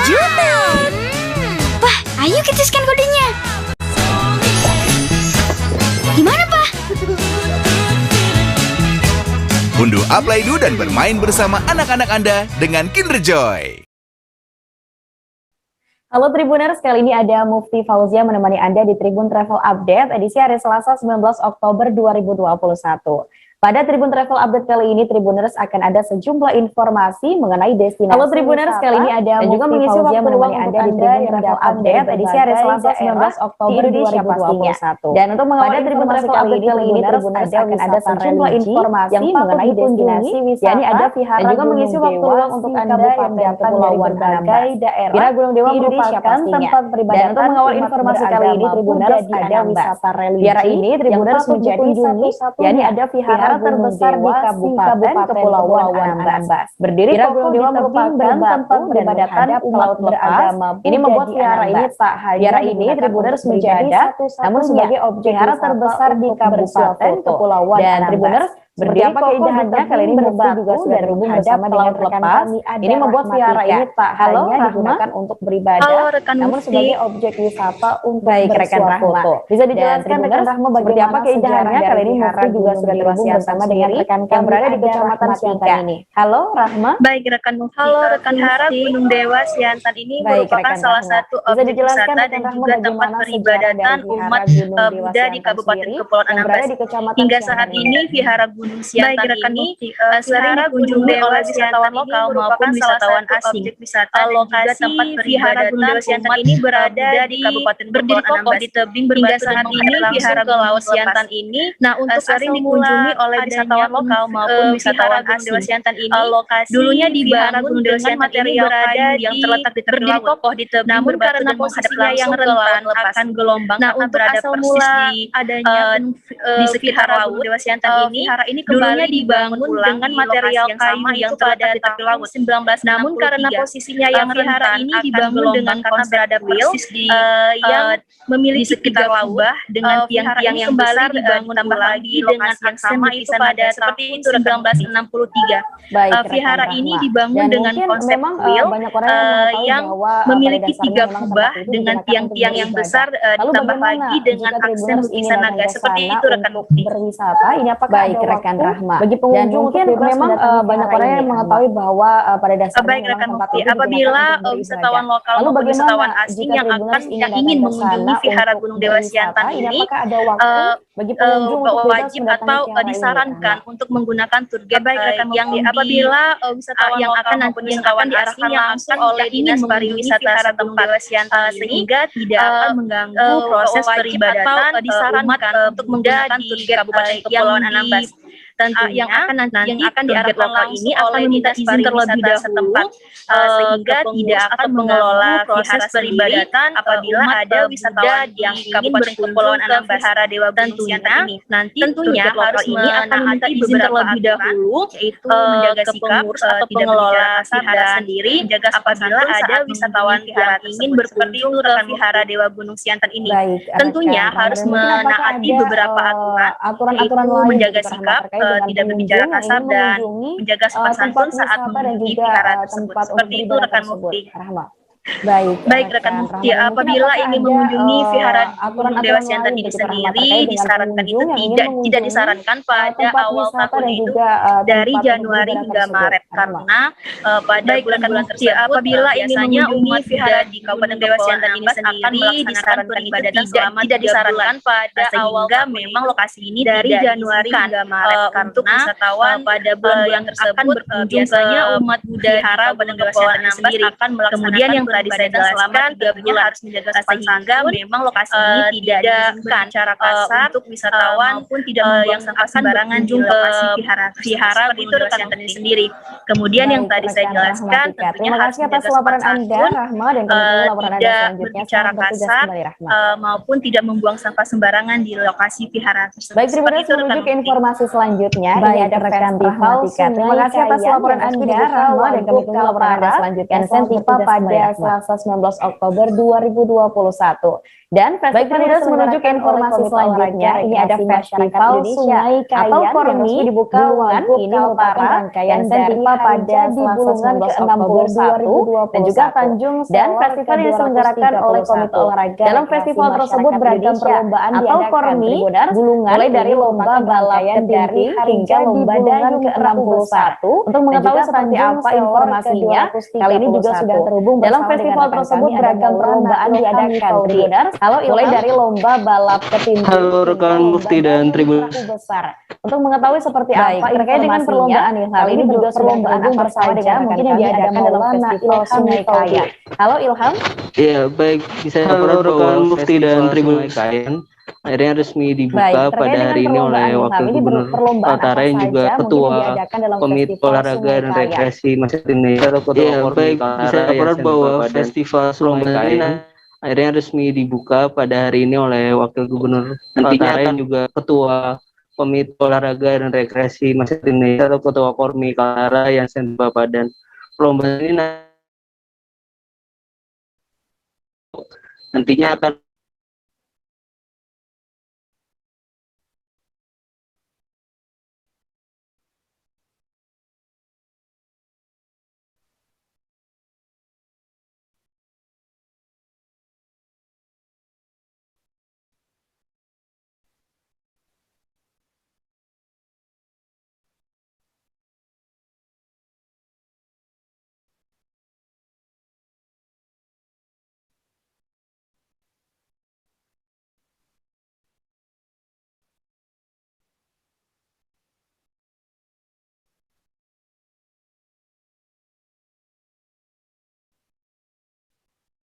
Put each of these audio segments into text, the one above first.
juta. Wah, ayo kita scan kodenya. Gimana, Pak? Unduh Aplaydo dan bermain bersama anak-anak Anda dengan Kinderjoy. Halo Tribuners, kali ini ada Mufti Fauzia menemani Anda di Tribun Travel Update edisi hari Selasa 19 Oktober 2021. Pada Tribun Travel Update kali ini, Tribuners akan ada sejumlah informasi mengenai destinasi. Halo Tribuners, kali ini ada Mufti juga mengisi Fauzia menemani Anda di Tribun Travel Update edisi hari Selasa 19 Oktober 2021. Dan untuk mengawali Tribun Travel Update kali ini, Tribuners akan ada sejumlah informasi mengenai destinasi wisata. Yakni ada Vihara dan juga mengisi waktu luang untuk Anda yang datang dari berbagai daerah. Vihara Gunung Dewa merupakan tempat peribadatan. Dan untuk mengawal informasi kali ini, Tribuners ada wisata religi. Vihara ini Tribuners menjadi kunjungi, yakni ada Vihara terbesar di Kabupaten Kepulauan Anambas. Berdiri kokoh di tebing tempat peribadatan umat beragama. Ini membuat vihara ini tak hanya Tribuners menjadi namun sebagai objek vihara terbesar di Kabupaten Kepulauan Anambas. Berdiri keindahannya kali ini Mufti juga sudah terhubung bersama dengan rekan kami. Ini membuat vihara ini tak hanya digunakan untuk beribadah, namun sebagai objek wisata untuk bersuah foto. Bisa dijelaskan rekan Rahma seperti apa keindahannya kali ini Mufti juga sudah terhubung bersama dengan rekan kami yang berada di Kecamatan Siantan ini. Halo Rahma. Baik rekan Mufti. Halo rekan Vihara Gunung Dewa Siantan ini merupakan salah satu objek wisata dan juga tempat peribadatan umat Buddha di Kabupaten Kepulauan Anambas. Hingga saat ini Vihara Gunung Siantan ini sering dikunjungi oleh wisatawan lokal maupun wisatawan asing. Lokasi Vihara Gunung Dewa Siantan ini berada di Kabupaten Kepulauan Anambas di tebing berbatu dan menghadap langsung ke Laut Siantan ini. Nah, untuk sering dikunjungi oleh wisatawan lokal maupun wisatawan asing. Dulunya dibangun dengan material kayu yang terletak di tepi laut. Namun karena posisinya yang rentan akan gelombang, nah untuk asal mula adanya di sekitar Laut Dewa Siantan ini dulunya dibangun dengan material kayu yang terletak di tepi laut. Namun karena posisinya yang rentan ini dibangun dengan konsep persis di yang memiliki sekitar laut dengan tiang-tiang yang besar dibangun tambah lagi dengan aksen itu pada seperti itu 1963. Vihara ini dibangun dengan konsep kuil yang memiliki 3 kubah dengan tiang-tiang yang besar ditambah lagi dengan aksen lukisan naga seperti itu rekan Mufti. Berwisata ini apakah ada rekan Rahma bagi pengunjung mungkin memang banyak orang yang mengetahui bahwa pada dasarnya baik rekan Mufti, apabila wisatawan lokal maupun wisatawan asing yang ingin mengunjungi Vihara Gunung Dewa Siantan ini wajib atau disarankan untuk menggunakan tour guide yang apabila wisatawan yang akan nanti wisatawan diarahkan langsung oleh Dinas Pariwisata setempat sehingga tidak akan mengganggu proses peribadatan. Disarankan untuk menggunakan tour guide Kabupaten Kepulauan Anambas tentunya yang akan diarahkan lokal ini akan meminta izin terlebih dahulu sehingga tidak akan mengelola proses peribadatan apabila ada wisatawan yang ingin Kepulauan Anambas Vihara Dewa Gunung Siantan ini. Tentunya harus menaati izin terlebih dahulu, yaitu menjaga sikap atau pengelola vihara sendiri, menjaga apabila ada wisatawan yang ingin berkunjung ke Vihara Dewa Gunung Siantan ini. Tentunya harus menaati beberapa aturan, yaitu menjaga sikap, tidak berbicara kasar dan menjaga sopan santun saat mengunjungi vihara tersebut. Seperti itu rekan Mufti. Baik rekan Mufti, apabila ingin mengunjungi Vihara Gunung Dewa Siantan ini sendiri disarankan itu tidak disarankan pada awal tahun itu dari Januari hingga Maret karena pada bulan tersebut apabila biasanya umat Vihara di Kabupaten Dewa Siantan ini sendiri disarankan ibadatan selama tidak disarankan pada awal memang lokasi ini dari Januari hingga Maret untuk wisatawan pada bulan tersebut biasanya umat Vihara Kabupaten Dewa Siantan ini sendiri akan melaksanakan kemudian yang tadi saya jelaskan bulan harus menjaga sopan sehingga memang lokasi ini tidak diizinkan secara kasar untuk wisatawan maupun tidak yang sembarangan di lokasi vihara Gunung Dewa Siantan ini sendiri. Kemudian yang tadi saya jelaskan tentunya harus menjaga sopan santun, tidak berbicara kasar maupun tidak membuang sampah sembarangan di lokasi vihara tersebut. Baik, terima kasih menuju ke informasi selanjutnya. Ini ada rekan Rahmatika. Terima kasih atas laporan Anda Rahma dan kami tunggu laporan Anda selanjutnya. Sentipa pada Selasa 19 Oktober 2021. Dan festival ini menuju ke informasi selanjutnya. Ini ada Festival Sungai Kayan atau Kormi dibuka ini merupakan rangkaian dari pada Bulungan ke-61 dan juga Tanjung dan festival yang diselenggarakan oleh Komite Olahraga. Dalam festival tersebut beragam perlombaan atau Kormi Bulungan mulai dari lomba balap ketinting hingga lomba dayung ke-61. Untuk mengetahui seperti apa informasinya, kali ini juga sudah terhubung dalam festival tersebut beragam perlombaan diadakan. Halo, mulai dari lomba balap ketinting. Halo rekan Mufti dan Tribun Besar. Untuk mengetahui seperti apa terkait dengan perlombaan Ilham, kali ini juga perlombaan apa saja mungkin yang diadakan dalam festival Sungai Kayan. Halo Ilham. Iya, baik. Bisa laporan bahwa Mufti dan Tribun Kayan akhirnya resmi dibuka pada hari ini oleh Wakil Gubernur Kaltara yang juga Ketua Komite Olahraga dan Rekreasi Masyarakat Indonesia atau Ketua Baik, bisa laporan bahwa Festival Sungai Kayan akhirnya resmi dibuka pada hari ini oleh Wakil Gubernur Kaltara yang juga Ketua Komite Olahraga dan Rekreasi Masyarakat Indonesia atau Ketua Kormi Kaltara yang Bapak dan perlombaan ini nantinya akan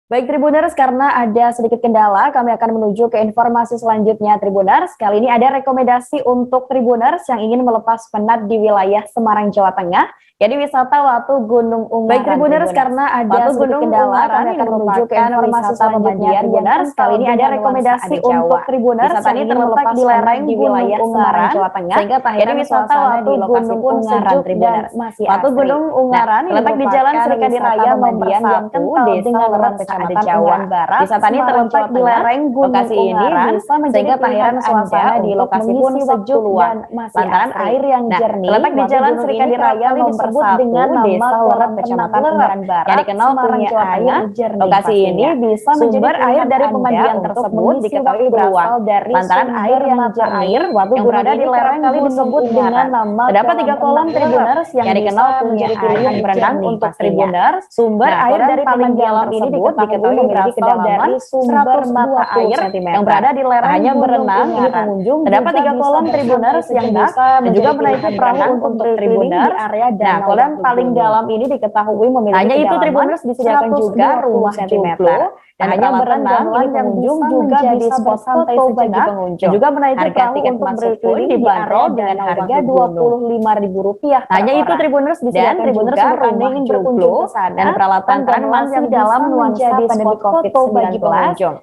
Baik Tribuners, karena ada sedikit kendala, kami akan menuju ke informasi selanjutnya Tribuners. Kali ini ada rekomendasi untuk Tribuners yang ingin melepas penat di wilayah Semarang, Jawa Tengah. Jadi wisata Watu Gunung Ungaran. Baik Tribuners, karena ada sedikit kendala, kami akan menuju ke informasi selanjutnya Tribuners. Kali ini ada rekomendasi untuk Tribuners yang ingin melepas di lereng di wilayah Semarang, Jawa Tengah. Sehingga jadi wisata Watu Gunung Ungaran Tribuners. Watu Gunung Ungaran terletak di Jalan Serikadi Raya nomor 1, Desa Lerep, Kecamatan Jawa Barat. Wisata ini terletak di lereng Gunung Ungaran, sehingga kelahiran suasana di lokasi pun sejuk dan lantaran air yang jernih. Terletak di Jalan Serikadi Raya nomor disebut dengan nama Lerep, Kecamatan Ungaran Barat, yang dikenal punya air jernih. Lokasi ini bisa sumber air dari pemandian tersebut diketahui berasal dari lantaran air yang jernih yang berada di lereng kali disebut dengan nama. Terdapat 3 kolam Tribuners yang dikenal punya pilihan berenang untuk Tribuners. Sumber air dari pemandian ini diketahui berasal dari sumber mata air yang berada di lereng hanya berenang ini pengunjung. Terdapat 3 kolam Tribuners yang bisa dan juga menaiki perahu untuk Tribuners di area dan kolam paling dalam ini diketahui memiliki hanya itu Tribuners disediakan juga rumah joglo dan hanya berenang ini pengunjung juga jadi spot santai sejenak dan juga menaiki perahu untuk berkeliling dibanderol dengan harga Rp25.000 hanya itu Tribuners disediakan juga rumah joglo dan peralatan tanaman yang dalam nuansa pandemi COVID-19.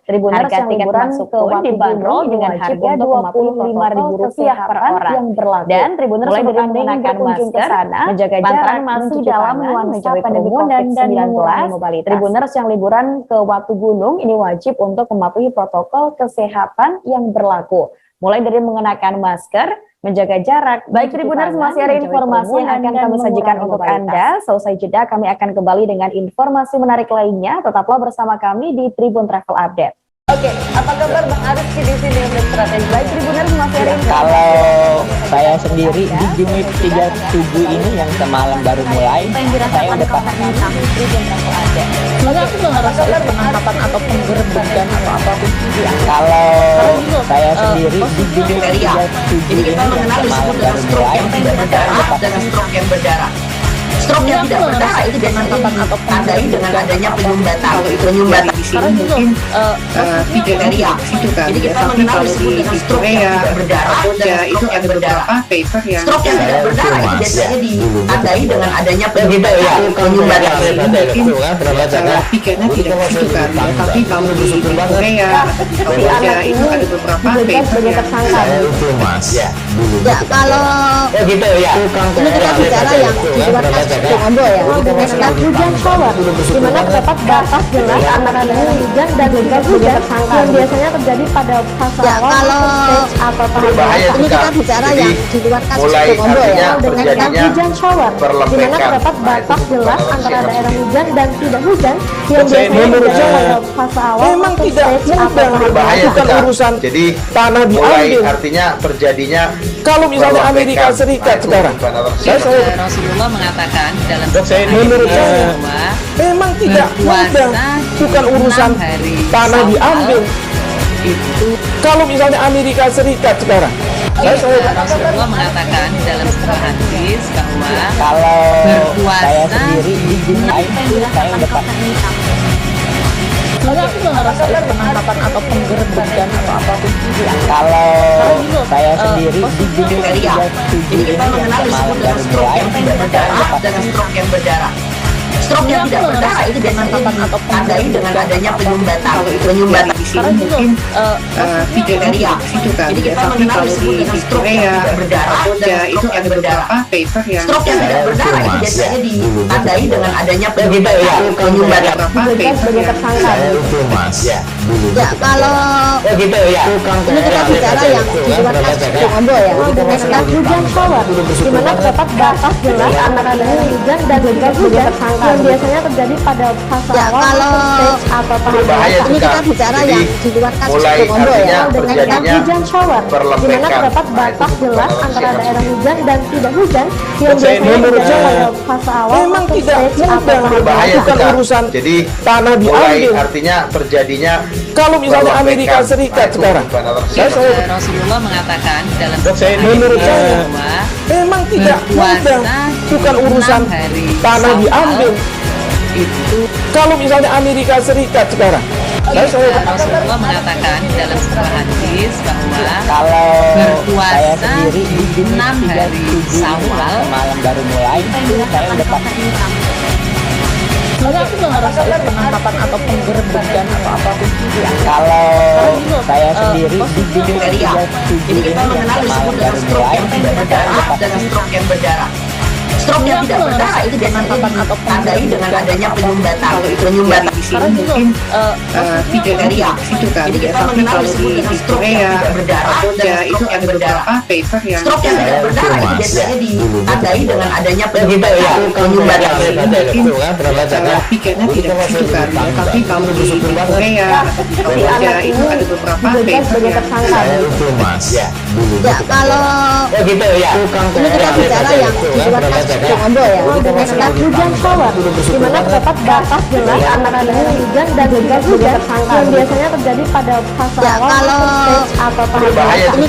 Tribuners yang liburan ke Watu dibanderol dengan harga Rp25.000 per orang yang berlaku dan Tribuners mulai dari mengenakan masker, menjaga jarak masih dalam nuansa pandemi COVID-19. Tribuners yang liburan ke Watu Gunung ini wajib untuk mematuhi protokol kesehatan yang berlaku, mulai dari mengenakan masker, menjaga jarak. Baik Tribuners, masih ada informasi yang akan kami sajikan untuk Anda. Selesai jeda kami akan kembali dengan informasi menarik lainnya. Tetaplah bersama kami di Tribun Travel Update. Oke, apa kabar Bang Arif di sini untuk strategi? Baik Tribuners, masih ada kalau saya sendiri di Jumit 37 ini yang semalam baru mulai, saya udah paham Tribun Travel Update. Sebenarnya aku nggak ngerasa penangkapan atau penggerbekan atau apapun. Kalau saya sendiri di Jumit 37 ini yang semalam baru mulai, saya udah paham stroke yang berdarah. Stroke yang tidak berdarah itu biasanya ditandai dengan adanya penyumbatan. Penyumbatan di sini mungkin tidak dari situ kan. Jadi kita mengenal disebut dengan stroke yang tidak berdarah dan stroke yang berdarah. Stroke yang tidak berdarah itu biasanya ditandai dengan adanya penyumbatan. Pikirnya tidak ke situ kan. Tapi kalau di Korea, Kamboja itu ada beberapa paper yang itu mas. Ya kalau gitu ya. ini kita bicara yang di luar Ambo ya, dengan hujan shower, di mana terdapat batas jelas antara dengan hujan dan juga hujan yang biasanya terjadi pada fase awal stage atau tahap biasa. Ini kita bicara yang di luar kasus Ambo ya, dengan hujan shower, di mana terdapat batas jelas antara daerah hujan dan tidak hujan yang biasanya terjadi pada fase awal memang atau tidak stage atau tahap berbahaya, biasa. bukan urusan jadi tanah diambil. artinya terjadinya kalau misalnya Amerika Serikat sekarang, Rasulullah mengatakan dalam menurut saya memang tidak mudah, bukan urusan tanah diambil. itu Kalau misalnya Amerika Serikat sekarang, Rasulullah mengatakan dalam sebuah hadis bahwa Kalau saya berpuasa sendiri di dunia itu saya udah pasti. Soalnya aku nggak ngerasain penangkapan atau penggerbekan atau apapun itu. Kalau saya sendiri di dunia kriteria. Ini kita mengenal disebut dengan stroke yang tidak berdarah dan stroke yang berdarah. Stroke yang tidak berdarah itu biasanya ditandai dengan adanya penyumbatan. Penyumbatan di sini mungkin kriteria. Jadi kita mengenal disebut dengan stroke yang tidak berdarah dan stroke yang berdarah. Stroke yang tidak berdarah itu biasanya ditandai dengan adanya penyumbatan. Sebagai tersangka. Ya kalau Ini kita bicara yang di luar kasus Ambo ya, dengan hujan shower, di mana terdapat batas jelas antara dengan hujan dan juga hujan yang biasanya terjadi pada fase awal stage atau tahap biasa. Ini kita bicara yang di luar kasus Ambo ya, dengan hujan shower, di mana terdapat batas jelas antara daerah hujan dan tidak hujan yang biasanya terjadi pada fase awal memang atau tidak stage atau mudah, tahap biasa. bukan urusan jadi tanah diambil. artinya terjadinya Kalau misalnya Amerika Serikat sekarang, Rasulullah mengatakan dalam menurut saya bahwa memang tidak mudah, bukan urusan tanah diambil. itu Kalau misalnya Amerika Serikat sekarang, Rasulullah mengatakan dalam sebuah hadis bahwa kalau saya berpuasa sendiri di dunia 6 hari Syawal malam baru mulai itu saya udah pasti. Soalnya aku nggak ngerasain penangkapan atau penggerbekan atau apapun itu. Kalau saya sendiri di dunia Kriteria. Ini kita mengenal disebut dengan stroke yang tidak berdarah dan stroke yang berdarah. Stroke yang tidak berdarah itu biasanya ditandai dengan adanya penyumbatan. Penyumbatan di sini mungkin kriteria. Jadi kita mengenal disebut dengan stroke yang tidak berdarah dan stroke yang berdarah. Stroke yang tidak berdarah itu biasanya ditandai dengan adanya penyumbatan. Pikirnya tidak begitu kan, tapi kalau di Korea itu ada beberapa Sebagai tersangka. Ya kalau Ini kita bicara yang di luar kasus Ambo ya, dengan hujan shower, di mana terdapat batas jelas antara dengan hujan dan juga hujan yang biasanya terjadi pada fase awal stage atau tahap biasa.